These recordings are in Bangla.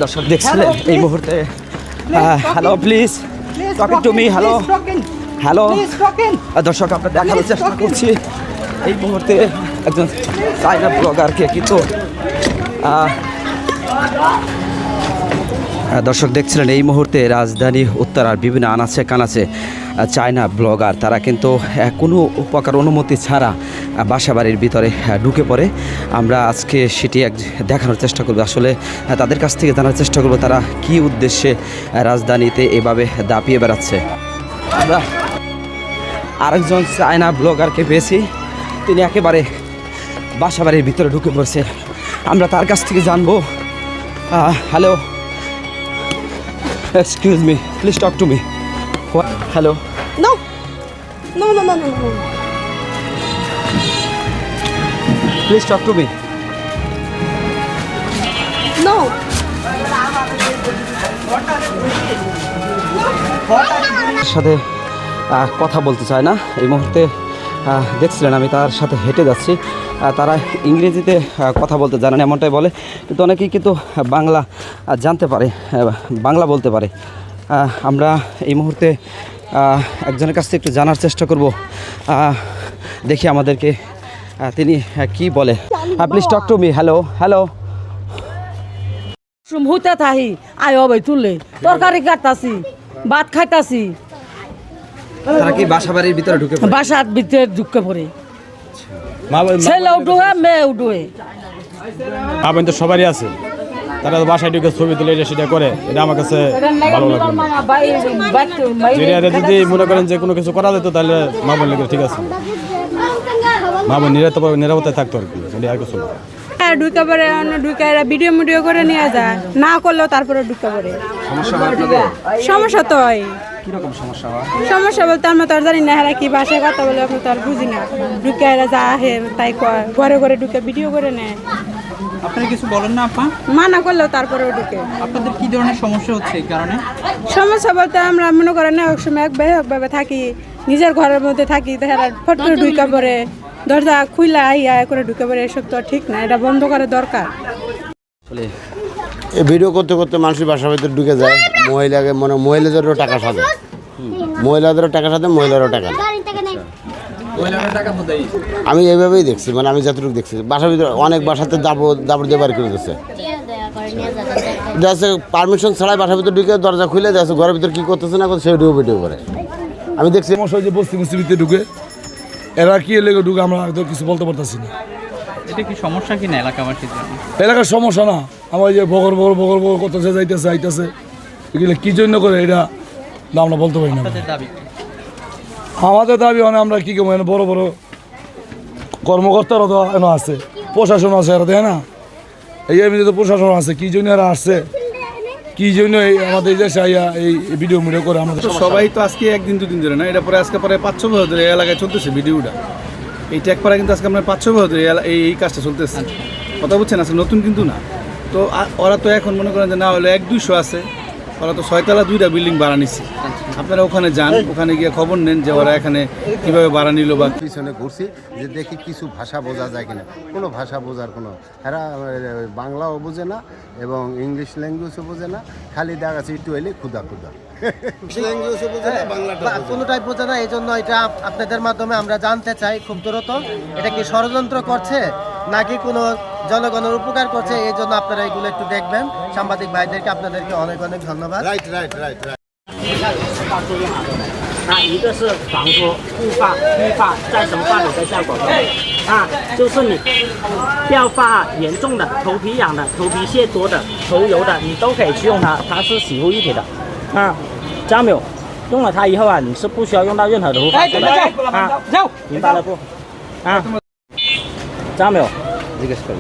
দর্শক দেখছিলেন এই মুহূর্তে hello please talking to me hello hello দর্শক আমরা দেখানোর চেষ্টা করছি এই মুহূর্তে একজন চাইনা ব্লগারকে কিন্তু দর্শক দেখছিলেন এই মুহূর্তে রাজধানী উত্তরার বিভিন্ন আনাচে কানাচে চায়না ব্লগার তারা কিন্তু কোনো প্রকার অনুমতি ছাড়া বাসাবাড়ির ভিতরে ঢুকে পড়ে আমরা আজকে সেটি দেখানোর চেষ্টা করব আসলে তাদের কাছ থেকে জানার চেষ্টা করব তারা কি উদ্দেশ্যে রাজধানীতে এভাবে দাপিয়ে বেড়াচ্ছে। আমরা আরেকজন চায়না ব্লগারকে পেয়েছি, তিনি একেবারে বাসাবাড়ির ভিতরে ঢুকে পড়ছে, আমরা তার কাছ থেকে জানবো। Hello, excuse me, please talk to me. What? Hello. No. No. Please talk to me. No. সাথে কথা বলতে চায় না এই মুহূর্তে দেখছিলেন আমি তার সাথে হেঁটে যাচ্ছি, তারা ইংরেজিতে কথা বলতে জানে না এমনটাই বলে, কিন্তু অনেকেই কিন্তু বাংলা জানতে পারে, বাংলা বলতে পারে। আমরা এই মুহূর্তে একজনের কাছ থেকে একটু জানার চেষ্টা করব, দেখি আমাদেরকে তিনি কি বলে। Please talk to me. Hello hello হইতে থাহি আয় ভাই তুললে তরকারি কাটতাছি, ভাত খাইতাছি, তারা কি বাসাবাড়ির ভিতরে ঢুকে পড়ে? বাসার ভিতরে ঢুকে পড়ে, ছেলে উঠোয়ে মেয়ে উঠোয়ে। আবেন তো সবারই আছে, তারা বাসায় ঢুকে ছবি তুলে এটা সেটা করে, এটা আমার কাছে ভালো লাগে। যদি মনে করেন যে কোনো কিছু করা যেত তাহলে মা বোন লেগে ঠিক আছে, মা বোন নিরাপত্তায় থাকতো আর কি, আর কিছু না। ঢুকে পড়ে ঢুকে ভিডিও করে নিয়ে যায়, না করলেও তারপরে ঢুকে পড়ে। সমস্যা তো হয়। কিরকম সমস্যা হয়? সমস্যা বলতে আমরা তো আর জানি না এরা কি ভাষায় কথা বলে, আমরা তো আর বুঝি না। ঢুকে এরা যা আহে তাই কয়, ঘরে ঢুকে ভিডিও করে নেয়। আপনারা কিছু বলেন না আপা? মানা করলেও তারপরেও ঢুকে। আপনাদের কি ধরনের সমস্যা হচ্ছে এই কারণে? সমস্যা বলতে আমরা মনে করেন না এক সময় একভাবে থাকি, নিজের ঘরের মধ্যে থাকি, দেখা ফট করে ঢুকে পড়ে, দরজা খুইলা ইয়া করে ঢুকে পড়ে, এসব তো ঠিক না, এটা বন্ধ করা দরকার। এই ভিডিও করতে করতে মানুষের বাসার ভিতরে ঢুকে যায়, মহিলাদেরও টাকা সাথে, মহিলাদেরও টাকা সাথে, মহিলারও টাকা নেই। আমি এইভাবেই দেখছি, মানে আমি যতটুকু দেখছি বাসার ভিতরে অনেক বাসাতে দাবড় দিয়ে বার করে দিচ্ছে, যাচ্ছে পারমিশন ছাড়াই বাসার ভিতরে ঢুকে দরজা খুলে যাচ্ছে, ঘরের ভিতরে কী করতেছে না করছে সেই ভিডিও করে। আমি দেখছি সমস্যা যে বস্তি ভিতরে ঢুকে এরা কি লেগে ঢুকে আমরা তো কিছু বলতে পারতেছি না। এটা কি সমস্যা কিনা এলাকাবাসীর জন্য? এলাকার সমস্যা না, আমার যে বগর করতেছে যাইতেছে এগুলো কী জন্য করে এটা আমরা বলতে পারি না। আমাদের দাবি মানে আমরা কী কেমন বড় বড় কর্মকর্তারা তো এন আছে, প্রশাসন আছে, এরা দেয় না, এই এমনিতে তো প্রশাসন আছে, কী জন্য এরা আসছে, কী জন্য আমাদের দেশে এই ভিডিও করে। আমাদের সবাই তো আজকে একদিন দুদিন ধরে না, এটা পরে আজকে পরে 5-6 বছর ধরে এই এলাকায় চলতেছে ভিডিওটা, এই ট্যাগ করা কিন্তু আজকে আমরা 5-6 বছর ধরে এই কাজটা চলতেছে, কথা বুঝছেন, আসলে নতুন কিন্তু না। তো ওরা তো এখন মনে করেন যে না হলে 100-200 আছে, ওরা তো 6তলা 2টা বিল্ডিং ভাড়া নিচ্ছে। আপনারা ওখানে যান, ওখানে গিয়ে খবর নেন যে ওরা এখানে কীভাবে ভাড়া নিল। বা পিছনে ঘুরছি যে দেখি কিছু ভাষা বোঝা যায় কিনা, কোনো ভাষা বোঝার কোনো, এরা বাংলাও বোঝে না এবং ইংলিশ ল্যাঙ্গুয়েজও বোঝে না, খালি দেখা যাচ্ছে একটু এলে ক্ষুদা কোনোটাই বোঝে না। এই জন্য এটা আপনাদের মাধ্যমে আমরা জানতে চাই খুব দ্রুত, এটা কি ষড়যন্ত্র করছে নাকি কোনো জনগণের উপকার করছে, এই জন্য আপনারা এগুলো একটু দেখবেন। সাংবাদিক ভাইদেরকে আপনাদেরকে অনেক ধন্যবাদ। Right 一个是防说误发、依发、再生发乳的效果就是你掉发严重的、头皮痒的、头皮屑多的、头油的，你都可以去用它，它是洗护一体的知道没有？用了它以后你是不需要用到任何的护发素的明白了不？知道没有？这个是可以。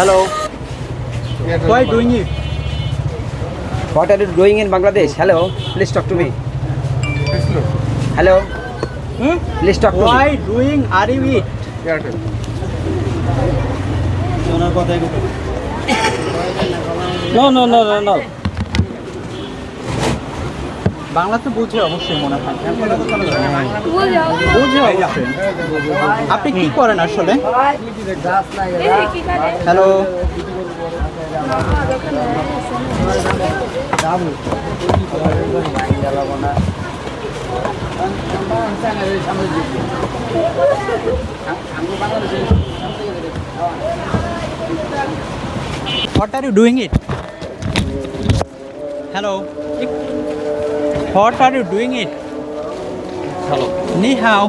Hello. Why doing it? What are you doing in Bangladesh? Hello. Please talk to me. Hello. Please talk to me. Why doing are you it? No. Bangla তো বুঝে অবশ্যই মনে হয়। বুঝে অবশ্যই। আপনি কি করেন আসলে? Hello, what are you doing it? Hello, what are you doing it? Hello, ni hao.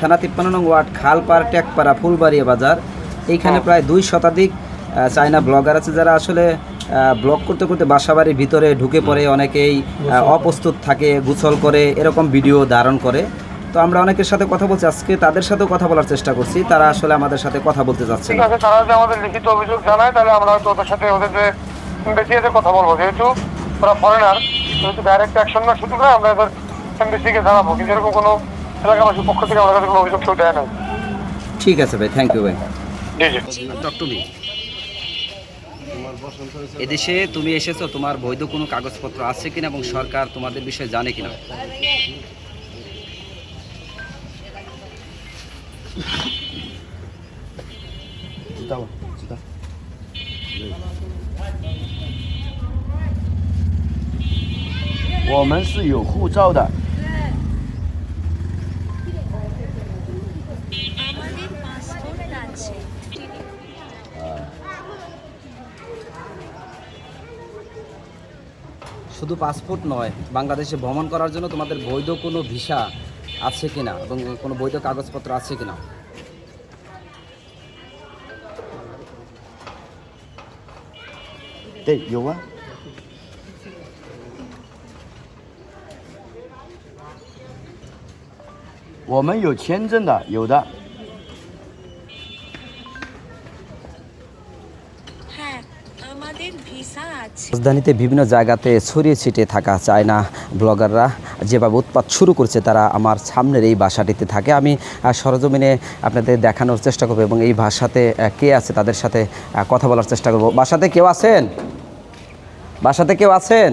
থানা 53 নং ওয়ার্ড খালপাড় টেকপাড়া ফুলবাড়িয়া বাজার। এইখানে প্রায় 2 শতাধিক চায়না ব্লগার আছে যারা আসলে ব্লগ করতে করতে বাসাবাড়ির ভিতরে ঢুকে পড়ে, অনেকেই অপ্রস্তুত থাকে, গোসল করে, এরকম ভিডিও ধারণ করে। তো আমরা অনেকের সাথে কথা বলছি, আজকে তাদের সাথেও কথা বলার চেষ্টা করছি, তারা আসলে আমাদের সাথে কথা বলতে চাচ্ছে না। তারা যদি আমাদের লিখিত অভিযোগ জানায় তাহলে আমরা হয়তো ওদের সাথে ওদের যে এমবেসিতে কথা বলবো, যেহেতু ওরা ফরেনার, যেহেতু ডাইরেক্ট অ্যাকশন না শুধু না, আমরা এদের এমবেসিকে জানাবো, কিন্তু এরকম কোনো এলাকাবাসীর পক্ষ থেকে আমাদের কাছে কোনো অভিযোগ কেউ দেয় না। ঠিক আছে ভাই, থ্যাংক ইউ ভাই। জি জি। টকটুবি, এদেশে তুমি এসেছো, তোমার বৈধ কোনো কাগজপত্র আছে কিনা এবং সরকার তোমাদের বিষয়ে জানে কিনা? 知道吗？知道。我们是有护照的。 শুধু পাসপোর্ট নয়, বাংলাদেশে ভ্রমণ করার জন্য তোমাদের বৈধ কোনো ভিসা আছে কিনা এবং কোনো বৈধ কাগজপত্র আছে কিনা? 对，有啊。我们有签证的，有的。 রাজধানীতে বিভিন্ন জায়গাতে ছড়িয়ে ছিটিয়ে থাকা চায়না ব্লগাররা যেভাবে উৎপাত শুরু করছে, তারা আমার সামনের এই বাসাটিতে থাকে। আমি সরজমিনে আপনাদের দেখানোর চেষ্টা করব এবং এই বাসাতে কে আছে তাদের সাথে কথা বলার চেষ্টা করব। বাসাতে কেউ আছেন? বাসাতে কেউ আছেন?